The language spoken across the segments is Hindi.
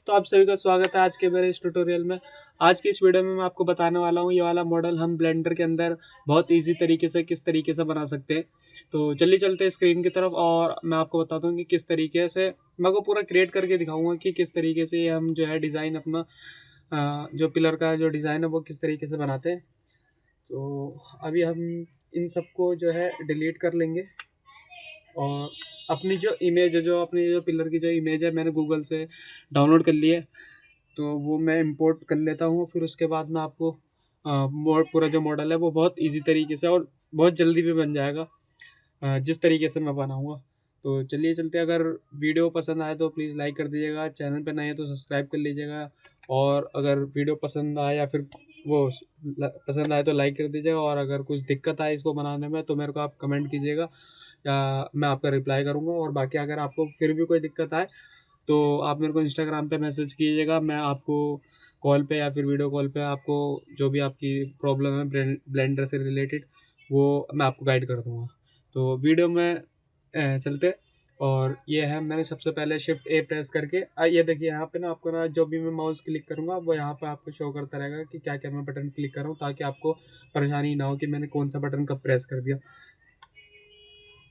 तो आप सभी का स्वागत है आज के मेरे इस ट्यूटोरियल में। आज की इस वीडियो में मैं आपको बताने वाला हूँ ये वाला मॉडल हम ब्लेंडर के अंदर बहुत इजी तरीके से किस तरीके से बना सकते हैं। तो चलिए चलते हैं स्क्रीन की तरफ और मैं आपको बताता हूँ कि किस तरीके से मैं आपको पूरा क्रिएट करके दिखाऊंगा कि किस तरीके से हम जो है डिज़ाइन अपना जो पिलर का जो डिज़ाइन है वो किस तरीके से बनाते हैं। तो अभी हम इन सबको जो है डिलीट कर लेंगे और अपनी जो इमेज है, जो अपनी जो पिलर की जो इमेज है मैंने गूगल से डाउनलोड कर ली है, तो वो मैं इंपोर्ट कर लेता हूँ। फिर उसके बाद में आपको पूरा जो मॉडल है वो बहुत इजी तरीके से और बहुत जल्दी भी बन जाएगा जिस तरीके से मैं बनाऊँगा। तो चलिए चलते हैं। अगर वीडियो पसंद आए तो प्लीज़ लाइक कर दीजिएगा, चैनल पे नए हैं तो सब्सक्राइब कर लीजिएगा, और अगर वीडियो पसंद आए या फिर वो पसंद आए तो लाइक कर दीजिएगा, और अगर कुछ दिक्कत आए इसको बनाने में तो मेरे को आप कमेंट कीजिएगा या मैं आपका रिप्लाई करूँगा। और बाकी अगर आपको फिर भी कोई दिक्कत आए तो आप मेरे को इंस्टाग्राम पे मैसेज कीजिएगा, मैं आपको कॉल पे या फिर वीडियो कॉल पे आपको जो भी आपकी प्रॉब्लम है ब्लेंडर से रिलेटेड वो मैं आपको गाइड कर दूँगा। तो वीडियो में चलते। और ये है, मैंने सबसे पहले शिफ्ट ए प्रेस करके ये देखिए यहाँ पे ना आपको ना जो भी मैं माउस क्लिक करूँगा वो यहाँ पे आपको शो करता रहेगा कि क्या क्या मैं बटन क्लिक कर रहा हूँ, ताकि आपको परेशानी ना हो कि मैंने कौन सा बटन कब प्रेस कर दिया।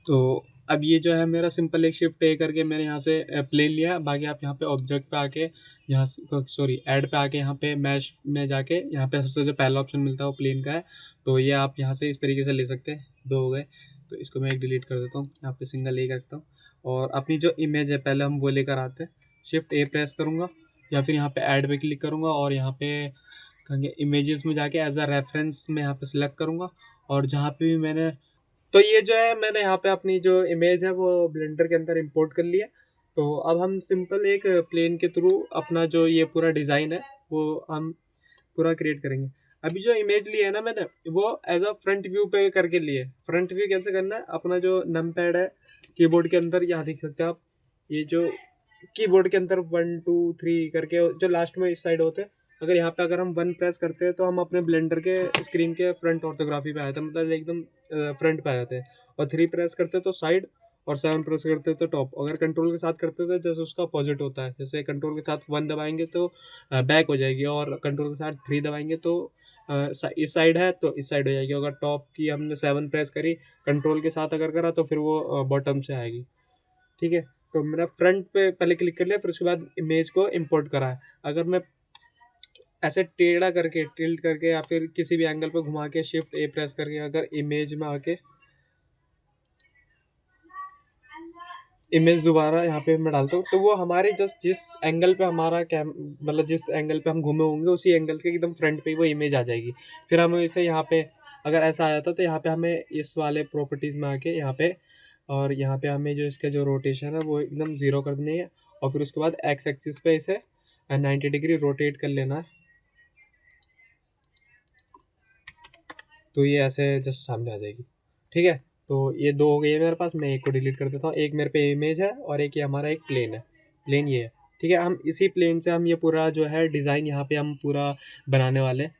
तो अब ये जो है मेरा सिंपल एक शिफ्ट ए करके मैंने यहाँ से प्लेन लिया। बाकी आप यहाँ पे ऑब्जेक्ट पे आके यहाँ सॉरी ऐड पे आके यहाँ पे मैश में जाके यहाँ पे सबसे जो पहला ऑप्शन मिलता है वो प्लेन का है। तो ये आप यहाँ से इस तरीके से ले सकते हैं। दो हो गए, तो इसको मैं एक डिलीट कर देता हूँ, यहाँ पे सिंगल एक रखता हूँ। और अपनी जो इमेज है पहले हम वो लेकर आते हैं। शिफ्ट ए प्रेस करूँगा या फिर यहाँ पे ऐड पे क्लिक करूँगा और यहाँ पे कहेंगे इमेजेस में जाके एज अ रेफरेंस में यहाँ पे सिलेक्ट करूँगा। और जहाँ पे भी मैंने, तो ये जो है मैंने यहाँ पे अपनी जो इमेज है वो ब्लेंडर के अंदर इंपोर्ट कर लिया। तो अब हम सिंपल एक प्लेन के थ्रू अपना जो ये पूरा डिज़ाइन है वो हम पूरा क्रिएट करेंगे। अभी जो इमेज ली है ना मैंने वो एज अ फ्रंट व्यू पे करके लिए। फ्रंट व्यू कैसे करना है, अपना जो नम पैड है कीबोर्ड के अंदर यहाँ देख सकते हैं आप, ये जो कीबोर्ड के अंदर 1 2 3 करके जो लास्ट में इस साइड होते हैं, अगर यहाँ पे अगर हम 1 प्रेस करते हैं तो हम अपने ब्लेंडर के स्क्रीन के फ्रंट ऑर्थोग्राफी पे आए थे, मतलब एकदम फ्रंट पे आए थे। और 3 प्रेस करते तो साइड, और 7 प्रेस करते तो टॉप। अगर कंट्रोल के साथ करते थे जैसे उसका अपोजिट होता है, जैसे कंट्रोल के साथ 1 दबाएंगे तो बैक हो जाएगी, और कंट्रोल के साथ 3 दबाएंगे तो इस साइड है तो इस साइड हो जाएगी। अगर टॉप की हमने 7 प्रेस करी कंट्रोल के साथ अगर करा तो फिर वो बॉटम से आएगी। ठीक है, तो मैंने फ्रंट पे पहले क्लिक कर लिया, फिर उसके बाद इमेज को इंपोर्ट करा है। अगर मैं ऐसे टेढ़ा करके टिल्ट करके या फिर किसी भी एंगल पे घुमा के शिफ्ट ए प्रेस करके अगर इमेज में आके इमेज दोबारा यहाँ पे मैं डालता हूँ तो वो हमारे जस्ट जिस एंगल पे हमारा कैम मतलब जिस एंगल पे हम घूमे होंगे उसी एंगल के एकदम फ्रंट पे ही वो इमेज आ जाएगी। फिर हम इसे यहाँ पे अगर ऐसा आ जाता तो यहाँ पे हमें इस वाले प्रॉपर्टीज़ में आके यहाँ पे, और यहाँ पे हमें जो इसका जो रोटेशन है वो एकदम ज़ीरो कर देनी है। और फिर उसके बाद एक्स एक्सिस पे इसे 90 डिग्री रोटेट कर लेना है। तो ये ऐसे जस्ट सामने आ जाएगी। ठीक है, तो ये दो हो गई है मेरे पास, मैं एक को डिलीट कर देता हूँ। एक मेरे पे इमेज है और एक ये हमारा एक प्लेन है। प्लेन ये है। ठीक है, हम इसी प्लेन से हम ये पूरा जो है डिज़ाइन यहाँ पे हम पूरा बनाने वाले हैं।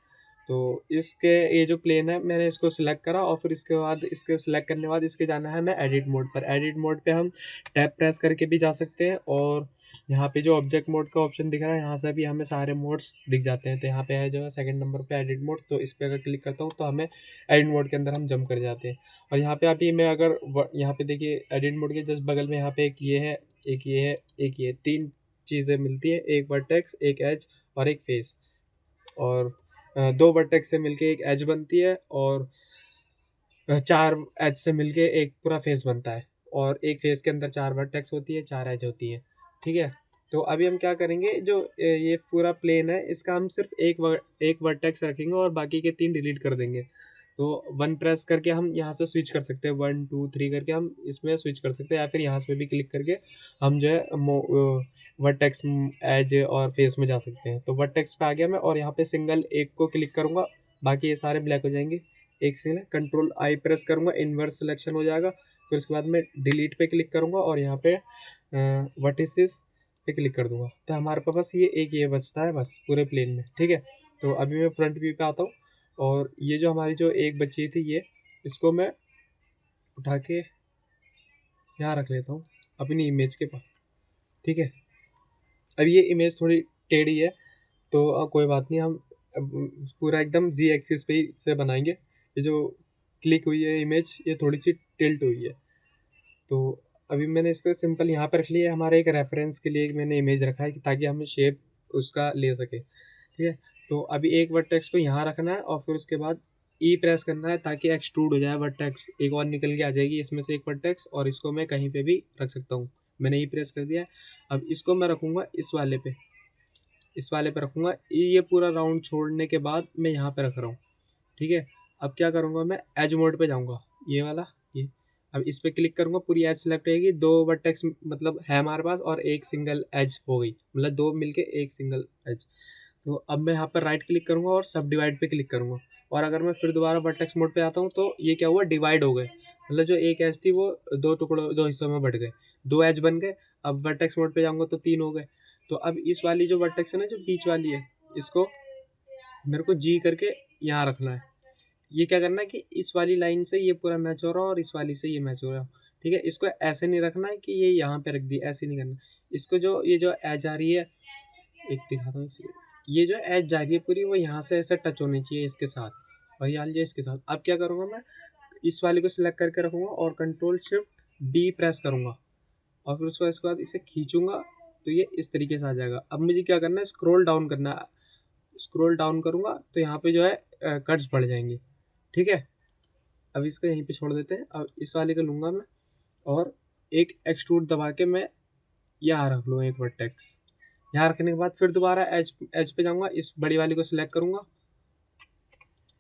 तो इसके ये जो प्लेन है मैंने इसको सिलेक्ट करा, और फिर इसके बाद इसके सिलेक्ट करने के बाद इसके जाना है मैं एडिट मोड पर। एडिट मोड पे हम टैब प्रेस करके भी जा सकते हैं, और यहाँ पे जो ऑब्जेक्ट मोड का ऑप्शन दिख रहा है यहाँ से भी हमें सारे मोड्स दिख जाते हैं। तो यहाँ पे है जो है सेकंड नंबर पे एडिट मोड, तो इस पर अगर क्लिक करता हूँ तो हमें एडिट मोड के अंदर हम जंप कर जाते हैं। और यहाँ पे अभी मैं अगर यहाँ पे देखिए एडिट मोड के जस्ट बगल में यहाँ पे एक ये है, एक ये है, एक ये, तीन चीज़ें मिलती है, एक वर्टेक्स, एक एज और एक फेस। और दो वर्टेक्स से मिलके एक एज बनती है, और चार एज से मिलके एक पूरा फेस बनता है। और एक फेस के अंदर चार वर्टेक्स होती है, चार एज होती है। ठीक है, तो अभी हम क्या करेंगे, जो ये पूरा प्लेन है इसका हम सिर्फ एक वर्टेक्स रखेंगे और बाकी के तीन डिलीट कर देंगे। तो 1 प्रेस करके हम यहाँ से स्विच कर सकते हैं, 1 2 3 करके हम इसमें स्विच कर सकते हैं, या फिर यहाँ से भी क्लिक करके हम जो है वर्टेक्स, एज और फेस में जा सकते हैं। तो वर्टेक्स पे आ गया मैं, और यहाँ पे सिंगल एक को क्लिक करूँगा, बाकी ये सारे ब्लैक हो जाएंगे। एक सेकंड है, कंट्रोल आई प्रेस करूँगा, इन्वर्स सिलेक्शन हो जाएगा। फिर उसके बाद मैं डिलीट पे क्लिक करूँगा और यहाँ पे वर्टिसेस पे क्लिक कर दूंगा, तो हमारे पास बस ये एक ये बचता है बस पूरे प्लेन में। ठीक है, तो अभी मैं फ्रंट व्यू पे आता हूँ, और ये जो हमारी जो एक बची थी ये, इसको मैं उठा के यहाँ रख लेता हूँ अपनी इमेज के पास। ठीक है, अब ये इमेज थोड़ी टेढ़ी है, तो कोई बात नहीं, हम पूरा एकदम जी एक्सिस पे ही से बनाएंगे। ये जो क्लिक हुई है इमेज, ये थोड़ी सी टिल्ट हुई है। तो अभी मैंने इसको सिंपल यहाँ पर रख लिया है, हमारे एक रेफरेंस के लिए मैंने इमेज रखा है कि ताकि हम शेप उसका ले सके। ठीक है, तो अभी एक वर्टेक्स को यहाँ रखना है और फिर उसके बाद ई प्रेस करना है ताकि एक्सट्रूड हो जाए वर्टेक्स, एक और निकल के आ जाएगी इसमें से एक वर्टेक्स, और इसको मैं कहीं पे भी रख सकता हूँ। मैंने ई प्रेस कर दिया है। अब इसको मैं रखूँगा इस वाले पे रखूँगा। ये पूरा राउंड छोड़ने के बाद मैं यहाँ पे रख रहा हूँ। ठीक है, अब क्या करूँगा, मैं एज मोड पे जाऊँगा, ये वाला ये। अब इस पे क्लिक करूँगा, पूरी एज सेलेक्ट होगी, दो वर्टेक्स मतलब है हमारे पास और एक सिंगल एज हो गई, मतलब दो मिलके एक सिंगल एज। तो अब मैं यहाँ पर राइट क्लिक करूँगा और सब डिवाइड पे क्लिक करूँगा, और अगर मैं फिर दोबारा वर्टेक्स मोड पे आता हूँ तो ये क्या हुआ, डिवाइड हो गए, मतलब जो एक एज थी वो दो टुकड़ों दो हिस्सों में बढ़ गए, दो एज बन गए। अब वर्टेक्स मोड पे जाऊँगा तो तीन हो गए। तो अब इस वाली जो वर्टेक्स है ना, जो बीच वाली है, इसको मेरे को जी करके यहाँ रखना है। ये क्या करना है कि इस वाली लाइन से ये पूरा मैच हो रहा है और इस वाली से ये मैच हो रहा है। ठीक है, इसको ऐसे नहीं रखना है कि ये यहाँ पे रख दी, ऐसे नहीं करना। इसको जो ये जो एज आ रही है, एक दिखाता हूँ इसे, ये जो एज जा रही है पूरी, वो यहाँ से ऐसे टच होनी चाहिए इसके साथ, और ये वाली इसके साथ। अब क्या करूँगा, मैं इस वाले को सिलेक्ट करके रखूँगा और कंट्रोल शिफ्ट डी प्रेस करूँगा, और फिर उसके बाद इसे खींचूँगा तो ये इस तरीके से आ जाएगा। अब मुझे क्या करना है, स्क्रॉल डाउन करना है। स्क्रॉल डाउन करूँगा तो यहाँ पे जो है कट्स बढ़ जाएंगे। ठीक है, अब इसको यहीं पे छोड़ देते हैं। अब इस वाले को लूँगा मैं, और एक एक्सट्रूड दबा के मैं यहाँ रख लूँ एक वर्टेक्स। यहाँ रखने के बाद फिर दोबारा एज एज पे जाऊँगा, इस बड़ी वाली को सिलेक्ट करूँगा,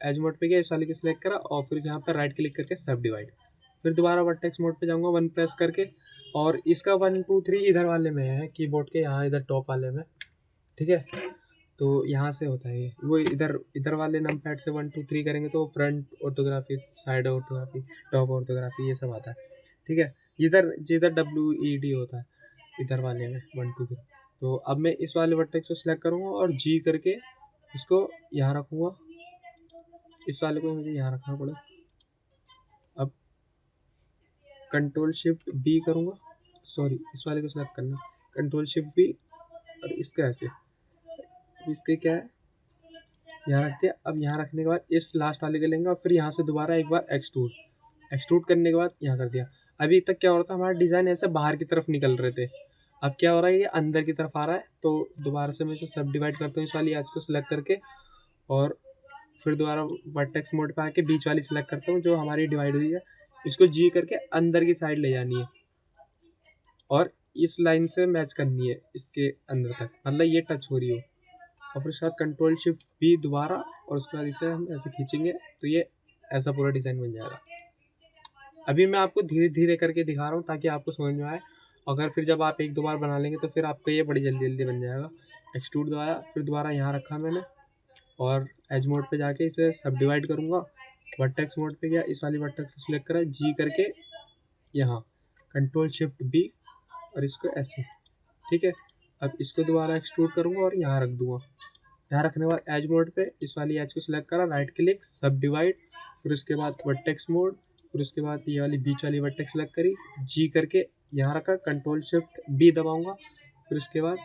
एज मोड पे गया, इस वाले को सिलेक्ट करा और फिर यहाँ पर राइट क्लिक करके सब डिवाइड। फिर दोबारा वर्टेक्स मोड पे जाऊँगा, वन प्रेस करके, और इसका 1 2 3 इधर वाले में है कीबोर्ड के, यहाँ इधर टॉप वाले में। ठीक है, तो यहाँ से होता है ये, वो इधर इधर वाले नम पैड से 1 2 3 करेंगे तो front orthography, side orthography, top orthography, ये सब आता है। ठीक है, इधर जिधर WED होता है इधर वाले में 1 2 3। तो अब मैं इस वाले वर्टेक्स को सिलेक्ट करूँगा और जी करके इसको यहाँ रखूँगा, इस वाले को मुझे यहाँ रखना पड़ेगा। अब कंट्रोल शिफ्ट बी करूँगा, सॉरी इस वाले को सिलेक्ट करना, कंट्रोल शिफ्ट बी, और इसका ऐसे, इसके क्या है, यहाँ रख दिया। अब यहाँ रखने के बाद इस लास्ट वाले को लेंगे और फिर यहाँ से दोबारा एक बार एक्सट्रूड करने के बाद यहाँ कर दिया। अभी तक क्या हो रहा था, हमारा डिज़ाइन ऐसे बाहर की तरफ निकल रहे थे, अब क्या हो रहा है, ये अंदर की तरफ आ रहा है। तो दोबारा से मैं इसे सब डिवाइड करता हूँ, इस वाली एज को सिलेक्ट करके, और फिर दोबारा वर्टेक्स मोड पे आके बीच वाली सिलेक्ट करता हूँ जो हमारी डिवाइड हुई है, इसको जी करके अंदर की साइड ले जानी है और इस लाइन से मैच करनी है इसके अंदर तक, मतलब ये टच हो रही हो। और फिर उसके बाद कंट्रोल शिफ्ट बी दोबारा, और उसके बाद इसे हम ऐसे खींचेंगे तो ये ऐसा पूरा डिज़ाइन बन जाएगा। अभी मैं आपको धीरे धीरे करके दिखा रहा हूँ ताकि आपको समझ में आए, अगर फिर जब आप एक दो बार बना लेंगे तो फिर आपको ये बड़ी जल्दी जल्दी बन जाएगा। एक्सट्रूड दबाया, फिर दोबारा यहाँ रखा मैंने, और एज मोड पे जाके इसे सब डिवाइड करूँगा, वर्टेक्स मोड पे गया, इस वाली वर्टेक्स को सिलेक्ट करा, जी करके यहाँ कंट्रोल शिफ्ट बी, और इसको ऐसे। ठीक है, अब इसको दोबारा एक्सट्रूड करूँगा और यहाँ रख दूँगा। यहाँ रखने के बाद एज मोड पे इस वाली एज को सिलेक्ट करा, राइट क्लिक, सब डिवाइड, फिर उसके बाद वर्टेक्स मोड, फिर उसके बाद ये वाली बीच वाली वर्टेक्स सेलेक्ट करी, जी करके यहाँ रखा, कंट्रोल शिफ्ट बी दबाऊंगा, फिर उसके बाद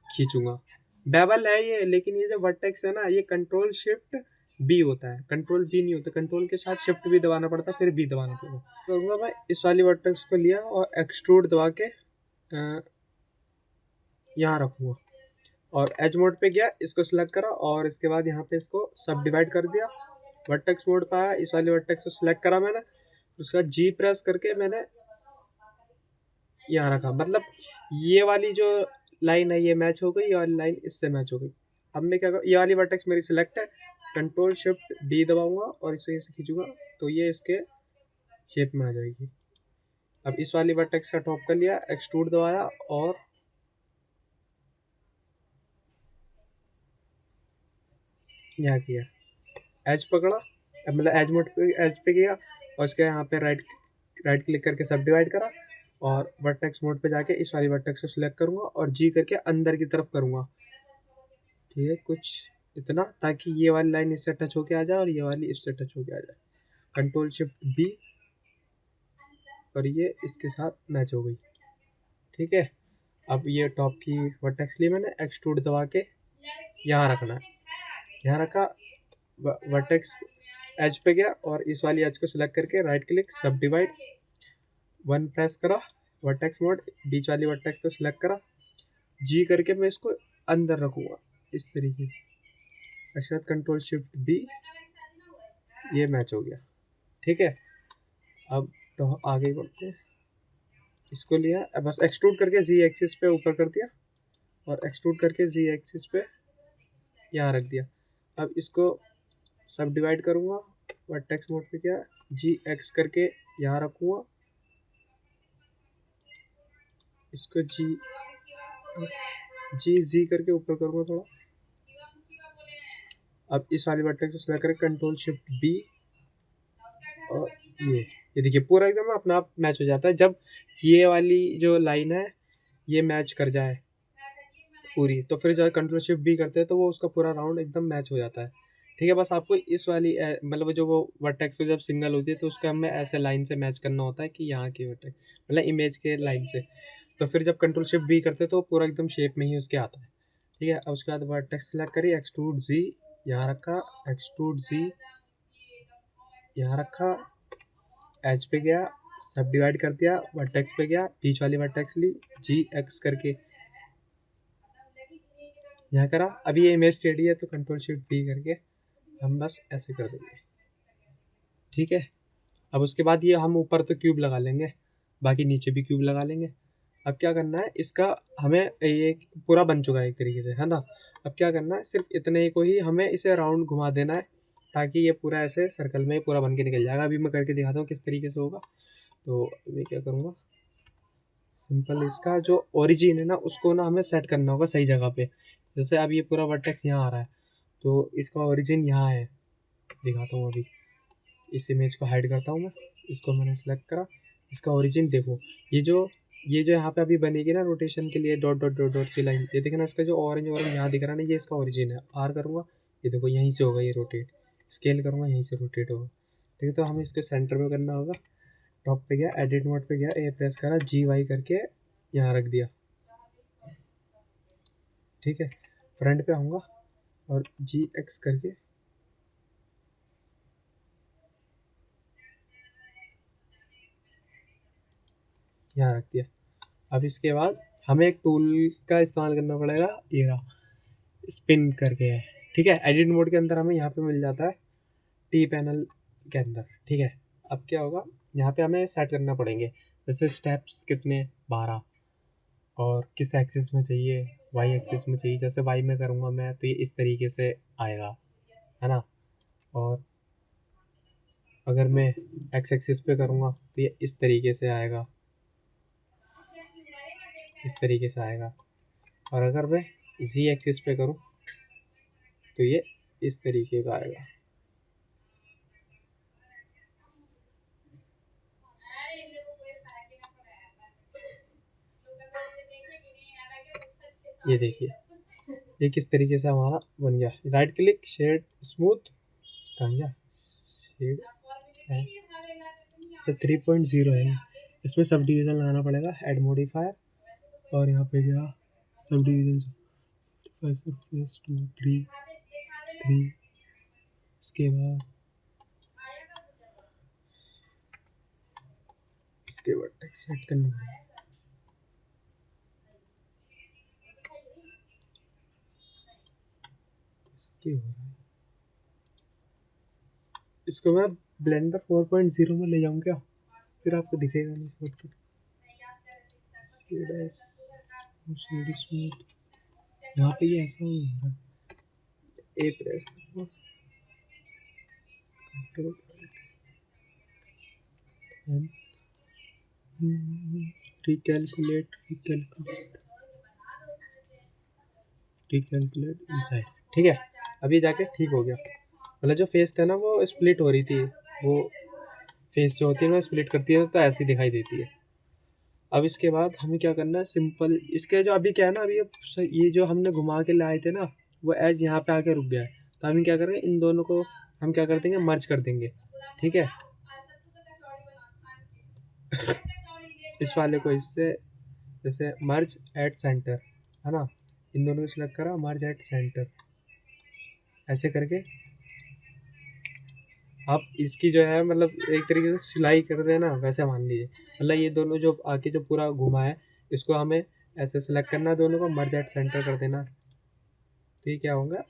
खींचूंगा। बेवल है ये, लेकिन ये जो वर्टेक्स है ना, ये कंट्रोल शिफ्ट बी होता है, कंट्रोल बी नहीं होता, कंट्रोल के साथ शिफ्ट भी दबाना पड़ता है, फिर बी दबाना पड़ता है। करूँगा मैं इस वाली वर्टेक्स को लिया और एक्सट्रूड दबा के यहाँ रखूँगा, और एज मोड पे गया, इसको सिलेक्ट करा, और इसके बाद यहाँ पे इसको सब डिवाइड कर दिया। वर्टेक्स मोड पे आया, इस वाली वर्टेक्स को सिलेक्ट करा मैंने, उसके बाद जी प्रेस करके मैंने यहाँ रखा, मतलब ये वाली जो लाइन है ये मैच हो गई, ये वाली लाइन इससे मैच हो गई। अब मैं क्या करूँ, ये वाली वर्टेक्स मेरी सिलेक्ट है, कंट्रोल शिफ्ट डी दबाऊंगा और इसे ऐसे खींचूंगा तो ये इसके शेप में आ जाएगी। अब इस वाली वर्टेक्स का टॉप कर लिया, एक्सट्रूड दबाया और यहाँ किया, एज पकड़ा, मतलब एज मोड पे एज पे गया, और उसके यहाँ पे राइट क्लिक करके सब डिवाइड करा, और वर्टेक्स मोड पे जाके इस वाली वर्टेक्स को सिलेक्ट करूँगा और जी करके अंदर की तरफ करूँगा। ठीक है, कुछ इतना, ताकि ये वाली लाइन इससे टच होके आ जाए और ये वाली इससे टच होके आ जाए। कंट्रोल शिफ्ट बी, और ये इसके साथ मैच हो गई। ठीक है, अब ये टॉप की वर्टेक्स ली मैंने, एक्सट्रूड दबा के यहाँ रखना है, यहाँ रखा, वर्टेक्स एज पे गया और इस वाली एज को सिलेक्ट करके राइट क्लिक सब डिवाइड 1 प्रेस करा, वर्टेक्स मोड, बीच वाली वर्टेक्स को सिलेक्ट करा, जी करके मैं इसको अंदर रखूँगा इस तरीके से, उसके बाद कंट्रोल शिफ्ट बी, ये मैच हो गया। ठीक है, अब तो आगे बढ़ते हैं, इसको लिया बस एक्सट्रूड करके जी एक्सिस पे ऊपर कर दिया और एक्सट्रूड करके जी एक्सिस पे यहाँ रख दिया। अब इसको सब डिवाइड करूँगा, वर्टेक्स मोड पे क्या, जी एक्स करके यहाँ रखूँगा, इसको जी करके ऊपर करूँगा थोड़ा। अब इस वाली वर्टेक्स को सिलेक्ट करके कंट्रोल शिफ्ट बी और ये देखिए पूरा एकदम अपना आप मैच हो जाता है। जब ये वाली जो लाइन है ये मैच कर जाए पूरी, तो फिर जब कंट्रोल शिफ्ट बी करते हैं तो वो उसका पूरा राउंड एकदम मैच हो जाता है। ठीक है, बस आपको इस वाली मतलब जो वो वर्टेक्स पे जब सिंगल होती है तो उसका हमें ऐसे लाइन से मैच करना होता है कि यहाँ की वर्टेक्स मतलब इमेज के लाइन से, तो फिर जब कंट्रोल शिफ्ट बी करते हैं तो पूरा एकदम शेप में ही उसके आता है। ठीक है, अब उसके बाद वर्टेक्स सेलेक्ट करिए, एक्सट्रूड जी यहाँ रखा, एक्सट्रूड जी यहाँ रखा, एच पे गया, सब डिवाइड कर दिया, वर्टेक्स पे गया, बीच वाली वर्टेक्स ली, जी एक्स करके यहाँ करा। अभी ये इमेज टेढ़ी है तो कंट्रोल शिफ्ट बी करके हम बस ऐसे कर देंगे। ठीक है, अब उसके बाद ये हम ऊपर तो क्यूब लगा लेंगे, बाकी नीचे भी क्यूब लगा लेंगे। अब क्या करना है, इसका हमें ये पूरा बन चुका है एक तरीके से, है ना। अब क्या करना है, सिर्फ इतने को ही हमें इसे राउंड घुमा देना है ताकि ये पूरा ऐसे सर्कल में पूरा बन के निकल जाएगा। अभी मैं करके दिखाता हूँ किस तरीके से होगा। तो मैं क्या करूँगा, सिंपल इसका जो ओरिजिन है ना उसको ना हमें सेट करना होगा सही जगह पे। जैसे अब ये पूरा वर्टेक्स यहाँ आ रहा है तो इसका ओरिजिन यहाँ है, दिखाता हूँ। अभी इस इमेज को हाइड करता हूँ मैं, इसको मैंने सेलेक्ट करा, इसका ओरिजिन देखो, ये जो यहाँ पे अभी बनेगी ना रोटेशन के लिए dot dot dot dot see line, ये देखना इसका जो ऑरेंज यहाँ दिख रहा है ना, ये इसका ओरिजिन है। आर करूँगा, ये देखो यहीं से होगा ये रोटेट, स्केल करूँगा यहीं से रोटेट होगा। ठीक है, तो हमें इसके सेंटर में करना होगा। टॉप पे गया, एडिट मोड पे गया, ए प्रेस करा, जी वाई करके यहाँ रख दिया। ठीक है, फ्रंट पे आऊँगा और जी एक्स करके यहाँ रख दिया। अब इसके बाद हमें एक टूल का इस्तेमाल करना पड़ेगा, ये रहा, स्पिन करके है। ठीक है, एडिट मोड के अंदर हमें यहाँ पे मिल जाता है टी पैनल के अंदर। ठीक है, अब क्या होगा, यहाँ पे हमें सेट करना पड़ेंगे, जैसे स्टेप्स कितने 12 और किस एक्सिस में चाहिए, वाई एक्सिस में चाहिए। जैसे वाई में करूँगा मैं तो ये इस तरीके से आएगा, है ना। और अगर मैं एक्स एक्सिस पे करूँगा तो ये इस तरीके से आएगा, इस तरीके से आएगा। और अगर मैं जी एक्सिस पे करूँ तो ये इस तरीके का आएगा। ये देखिए ये किस तरीके से हमारा बन गया। राइट क्लिक, शेड स्मूथ, कहाँ गया शेड है, तो 3.0 है। इसमें सब डिवीज़न लगाना पड़ेगा, ऐड मॉडिफायर, और यहाँ पे गया सब डिवीज़न सरफेस 2 3 3। इसके बाद टेक्स्ट सेट करना पड़ेगा। क्या हो रहा है, इसको मैं ब्लेंडर 4.0 में ले जाऊँ क्या, फिर आपको दिखेगा नहीं शॉर्टकट। शेड स्मूथ, यहाँ पे ये ऐसा ही हो रहा है। ए प्रेस रिकैलकुलेट इनसाइड। ठीक है, अभी जाके ठीक हो गया। मतलब जो फेस था ना वो स्प्लिट हो रही थी, वो फेस जो होती है ना स्प्लिट करती है तो ऐसी दिखाई देती है। अब इसके बाद हमें क्या करना है, सिंपल इसके जो अभी क्या है ना, अभी ये जो हमने घुमा के लाए थे ना वो एज यहाँ पे आके रुक गया है, तो हम क्या करेंगे, इन दोनों को हम क्या कर देंगे, मर्ज कर देंगे। ठीक है, इस वाले को इससे जैसे मर्ज एट सेंटर, है ना, इन दोनों को सिलेक्ट करा, मर्ज एट सेंटर, ऐसे करके आप इसकी जो है मतलब एक तरीके से सिलाई कर रहे हैं ना, वैसे मान लीजिए। मतलब ये दोनों जो आके जो पूरा घुमा है, इसको हमें ऐसे सिलेक्ट करना है, दोनों को मर्ज एट सेंटर कर देना। तो ये क्या होगा,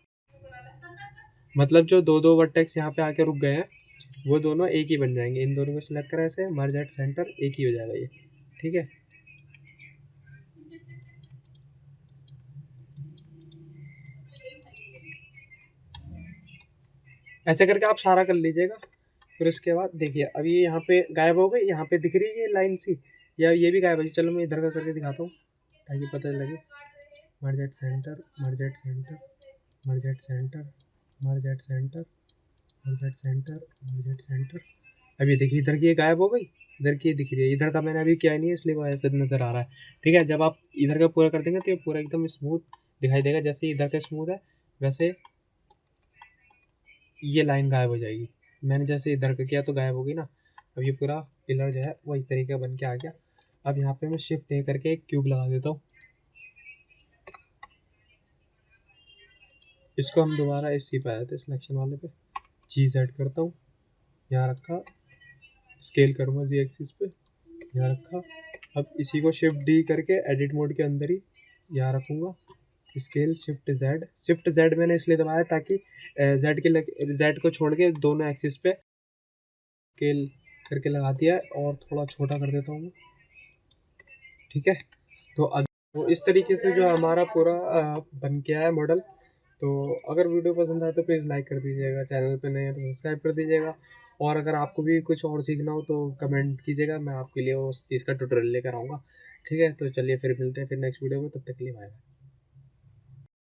मतलब जो दो दो वर्टेक्स यहाँ पे आके रुक गए हैं वो दोनों एक ही बन जाएंगे। इन दोनों को सिलेक्ट करा ऐसे, मर्ज एट सेंटर, एक ही हो जाएगा ये। ठीक है, ऐसे करके आप सारा कर लीजिएगा। फिर उसके बाद देखिए अब ये यहाँ पे गायब हो गई, यहाँ पे दिख रही है ये लाइन सी, या ये भी गायब हो गई। चलो मैं इधर का करके दिखाता हूँ ताकि पता लगे। Merge at centre, merge at centre, merge at centre, merge at centre, merge at centre, merge at centre. अब ये देखिए इधर की ये गायब हो गई, इधर की ये दिख रही है, इधर का मैंने अभी किया नहीं है इसलिए वो ऐसे नज़र आ रहा है। ठीक है, जब आप इधर का पूरा कर देंगे तो ये पूरा एकदम स्मूथ दिखाई देगा। जैसे इधर का स्मूथ है वैसे ये लाइन गायब हो जाएगी। मैंने जैसे इधर का किया तो गायब हो गई ना। अब ये पूरा पिलर जो है वो इस तरीके का बन के आ गया। अब यहाँ पे मैं शिफ्ट ए करके एक क्यूब लगा देता हूँ। इसको हम दोबारा इसी पे आए थे सिलेक्शन वाले पे, चीज़ ऐड करता हूँ, यहाँ रखा, स्केल करूँगा जी एक्सिस पे, यहाँ रखा। अब इसी को शिफ्ट डी करके एडिट मोड के अंदर ही यहाँ रखूँगा, स्केल शिफ्ट जेड मैंने इसलिए दबाया ताकि जेड को छोड़ के दोनों एक्सिस पे स्केल करके लगा दिया है, और थोड़ा छोटा कर देता हूँ। ठीक है, तो इस तरीके से जो हमारा पूरा बन के आया मॉडल। तो अगर वीडियो पसंद आए तो प्लीज़ लाइक कर दीजिएगा, चैनल पे नए हैं तो सब्सक्राइब कर दीजिएगा, और अगर आपको भी कुछ और सीखना हो तो कमेंट कीजिएगा, मैं आपके लिए उस चीज़ का ट्यूटोरियल लेकर आऊँगा। ठीक है, तो चलिए फिर मिलते हैं फिर नेक्स्ट वीडियो में, तब तक के लिए बाय।